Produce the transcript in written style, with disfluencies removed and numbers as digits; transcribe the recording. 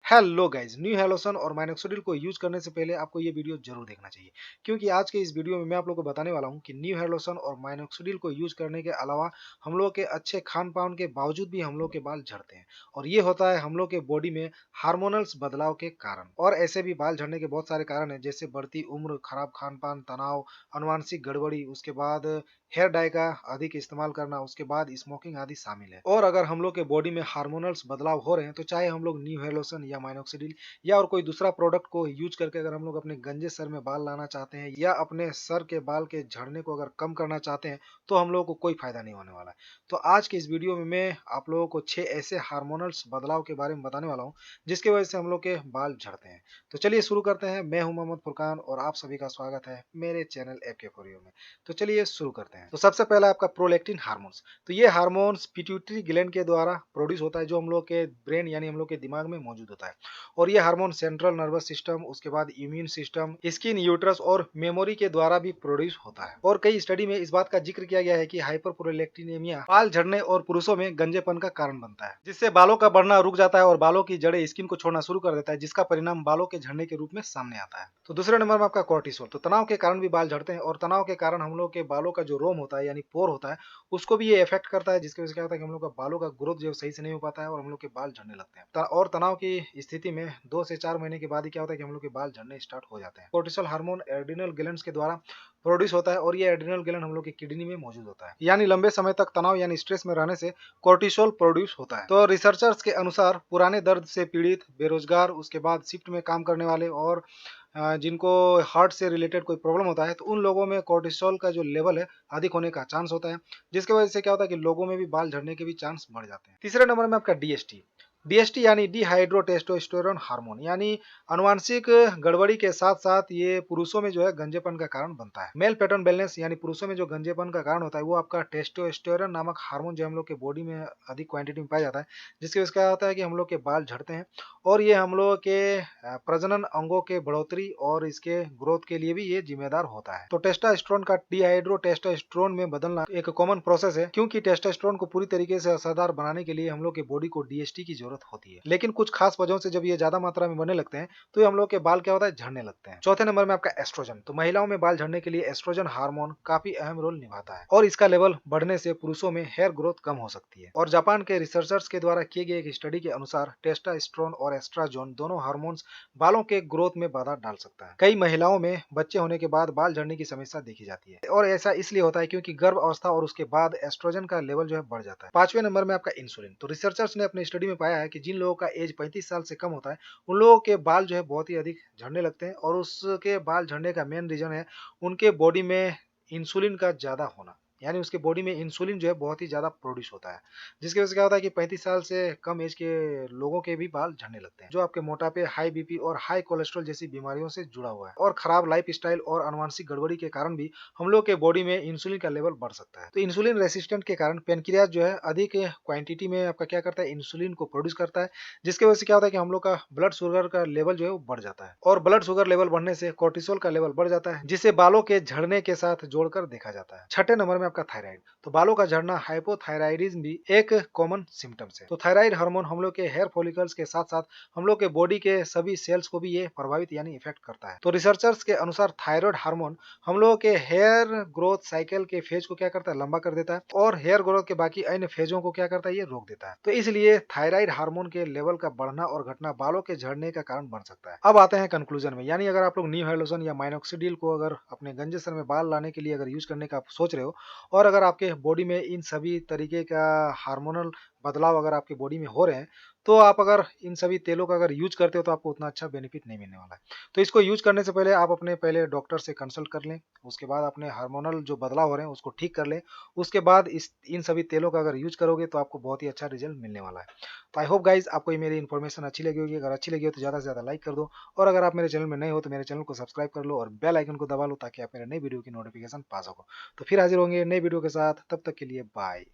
Hello guys, new हेलोसन और माइनॉक्सिडिल को use करने से पहले आपको ये वीडियो जरूर देखना चाहिए, क्योंकि आज के इस वीडियो में मैं आप लोगों को बताने वाला हूं कि न्यू हेलोसन और माइनॉक्सिडिल को यूज करने के अलावा हम लोग के अच्छे खान पान के बावजूद भी हम लोग के बाल झड़ते हैं। और ये होता है हम लोग के बॉडी में हार्मोनल्स बदलाव के कारण। और ऐसे भी बाल झड़ने के बहुत सारे कारण हैं, जैसे बढ़ती उम्र, खराब खान पान, तनाव, अनुवांशिक गड़बड़ी, उसके बाद हेयर डाई का अधिक इस्तेमाल करना, उसके बाद स्मोकिंग आदि शामिल है। और अगर हम लोग के बॉडी में हार्मोनल्स बदलाव हो रहे हैं, तो चाहे हम लोग न्यू हेयर लोशन या माइनॉक्सिडिल या और कोई दूसरा प्रोडक्ट को यूज करके अगर हम लोग अपने गंजे सर में बाल लाना चाहते हैं या अपने सर के बाल के झड़ने को अगर कम करना चाहते हैं, तो हम लोगों को कोई फायदा नहीं होने वाला है। तो आज के इस वीडियो में मैं आप लोगों को 6 ऐसे हार्मोनल्स बदलाव के बारे में बताने वाला हूं, जिसकी वजह से हम लोग के बाल झड़ते हैं। तो चलिए शुरू करते हैं। मैं हूं मोहम्मद फुरकान और आप सभी का स्वागत है मेरे चैनल एफ के फॉर यू में। तो चलिए शुरू करते हैं। तो सबसे पहला आपका प्रोलैक्टिन हार्मोन्स। तो ये हार्मोन्स पिट्यूटरी ग्लैंड के द्वारा प्रोड्यूस होता है, जो हम लोग के ब्रेन यानी हम लोग के दिमाग में मौजूद होता है। और ये हार्मोन सेंट्रल नर्वस सिस्टम, उसके बाद इम्यून सिस्टम, स्किन, यूट्रस और मेमोरी के द्वारा भी प्रोड्यूस होता है। और कई स्टडी में इस बात का जिक्र किया गया है कि हाइपरप्रोलैक्टिनेमिया बाल झड़ने और पुरुषों में गंजेपन का कारण बनता है, जिससे बालों का बढ़ना रुक जाता है और बालों की जड़ें स्किन को छोड़ना शुरू कर देता है, जिसका परिणाम बालों के झड़ने के रूप में सामने आता है। तो दूसरे नंबर में आपका कोर्टिसोल। तो तनाव के कारण भी बाल झड़ते हैं, और तनाव के कारण हम लोग के बालों का जो रोम होता है यानी पोर होता है, उसको भी ये इफेक्ट करता है, जिसकी वजह से क्या होता है कि हम लोग का बालों का ग्रोथ जो सही से नहीं हो पाता है और हम लोग के बाल झड़ने लगते हैं। और तनाव की स्थिति में 2 से 4 महीने के बाद ही क्या होता है कि हम लोग के बाल झड़ने स्टार्ट हो जाते हैं। कोर्टिसोल हार्मोन एड्रिनल ग्लैंड्स के द्वारा प्रोड्यूस होता है, और ये एड्रिनल ग्लैंड हम लोग की किडनी में मौजूद होता है। यानी लंबे समय तक तनाव यानी स्ट्रेस में रहने से कोर्टिसोल प्रोड्यूस होता है। तो रिसर्चर्स के अनुसार पुराने दर्द से पीड़ित, बेरोजगार, उसके बाद शिफ्ट में काम करने वाले और जिनको हार्ट से रिलेटेड कोई प्रॉब्लम होता है, तो उन लोगों में कोर्टिसोल का जो लेवल है अधिक होने का चांस होता है, जिसकी वजह से क्या होता है कि लोगों में भी बाल झड़ने के भी चांस बढ़ जाते हैं। तीसरे नंबर में आपका डीएसटी। डीएसटी यानी डिहाइड्रोटेस्टोस्टेरोन हार्मोन, यानी अनुवांशिक गड़बड़ी के साथ साथ ये पुरुषों में जो है गंजेपन का कारण बनता है। मेल पैटर्न बैलेंस यानी पुरुषों में जो गंजेपन का कारण होता है, वो आपका टेस्टोस्टेरोन नामक हार्मोन जो हम लोग के बॉडी में अधिक क्वांटिटी में पाया जाता है, जिसकी वजह से क्या होता है कि हम लोग के बाल झड़ते हैं। और ये हम लोग के प्रजनन अंगों के बढ़ोतरी और इसके ग्रोथ के लिए भी ये जिम्मेदार होता है। तो टेस्टोस्टेरोन का डिहाइड्रो टेस्टोस्टेरोन में बदलना एक कॉमन प्रोसेस है, क्योंकि टेस्टोस्टेरोन को पूरी तरीके से असरदार बनाने के लिए हम लोग के बॉडी को डीएसटी की जरूरत होती है। लेकिन कुछ खास वजहों से जब ये ज्यादा मात्रा में बनने लगते हैं, तो ये हम लोग के बाल क्या होता है, झड़ने लगते हैं। चौथे नंबर में आपका एस्ट्रोजन। तो महिलाओं में बाल झड़ने के लिए एस्ट्रोजन हार्मोन काफी अहम रोल निभाता है, और इसका लेवल बढ़ने से पुरुषों में हेयर ग्रोथ कम हो सकती है। और जापान के रिसर्चर्स के द्वारा किए गए एक स्टडी के अनुसार टेस्टोस्टेरोन और एस्ट्राजोन दोनों हार्मोन्स बालों के ग्रोथ में बाधा डाल सकता है। कई महिलाओं में बच्चे होने के बाद बाल झड़ने की समस्या देखी जाती है, और ऐसा इसलिए होता है क्योंकि गर्भ अवस्था और उसके बाद एस्ट्रोजन का लेवल जो है बढ़ जाता है। पांचवें नंबर में आपका इंसुलिन। तो रिसर्चर्स ने अपनी स्टडी में पाया है कि जिन लोगों का एज 35 साल से कम होता है, उन लोगों के बाल जो है बहुत ही अधिक झड़ने लगते हैं, और उसके बाल झड़ने का मेन रीजन है उनके बॉडी में इंसुलिन का ज्यादा होना। यानी उसके बॉडी में इंसुलिन जो है बहुत ही ज्यादा प्रोड्यूस होता है, जिसकी वजह से क्या होता है कि 35 साल से कम एज के लोगों के भी बाल झड़ने लगते हैं, जो आपके मोटापे, हाई बीपी और हाई कोलेस्ट्रॉल जैसी बीमारियों से जुड़ा हुआ है। और खराब लाइफ स्टाइल और अनुवांशिक गड़बड़ी के कारण भी हम लोग के बॉडी में इंसुलिन का लेवल बढ़ सकता है। तो इंसुलिन रेसिस्टेंट के कारण पेनक्रियाज जो है अधिक क्वांटिटी में आपका क्या करता है, इंसुलिन को प्रोड्यूस करता है, जिसकी वजह से क्या होता है कि हम लोग का ब्लड शुगर का लेवल जो है वो बढ़ जाता है। और ब्लड शुगर लेवल बढ़ने से कोर्टिसोल का लेवल बढ़ जाता है, जिसे बालों के झड़ने के साथ जोड़कर देखा जाता है। छठे नंबर में आपका थायराइड। तो बालों का झड़ना, हाइपोथायराइडिज्म भी एक कॉमन सिम्टम्स है। तो थायराइड हार्मोन हम लोग के हेयर फॉलिकल्स के साथ साथ हम लोग के बॉडी के सभी सेल्स को भी ये प्रभावित यानी इफेक्ट करता है। तो रिसर्चर्स के अनुसार थायराइड हार्मोन हम लोग के हेयर ग्रोथ साइकिल के फेज को क्या करता है, लंबा कर देता है, और हेयर ग्रोथ के बाकी अन्य फेजों को क्या करता है, ये रोक देता है। तो इसलिए थायराइड हार्मोन के लेवल का बढ़ना और घटना बालों के झड़ने का कारण बन सकता है। अब आते हैं कंक्लूजन में। यानी अगर आप लोग न्यू हेयर लोशन या माइनॉक्सिडिल को अगर अपने गंजे सर में बाल लाने के लिए अगर यूज करने का आप सोच रहे हो, और अगर आपके बॉडी में इन सभी तरीके का हार्मोनल बदलाव अगर आपकी बॉडी में हो रहे हैं, तो आप अगर इन सभी तेलों का अगर यूज करते हो, तो आपको उतना अच्छा बेनिफिट नहीं मिलने वाला है। तो इसको यूज करने से पहले आप अपने पहले डॉक्टर से कंसल्ट कर लें, उसके बाद अपने हार्मोनल जो बदलाव हो रहे हैं उसको ठीक कर लें। उसके बाद इस इन सभी तेलों का अगर यूज करोगे, तो आपको बहुत ही अच्छा रिजल्ट मिलने वाला है। तो आई होप गाइज आपको ये मेरी इन्फॉर्मेशन अच्छी लगी होगी। अगर अच्छी लगी हो तो ज़्यादा से ज़्यादा लाइक कर दो, और अगर आप मेरे चैनल में नए हो तो मेरे चैनल को सब्सक्राइब कर लो और बेल आइकन को दबा लो, ताकि आप मेरे नई वीडियो की नोटिफिकेशन पा सको। तो फिर हाजिर होंगे नई वीडियो के साथ, तब तक के लिए बाय।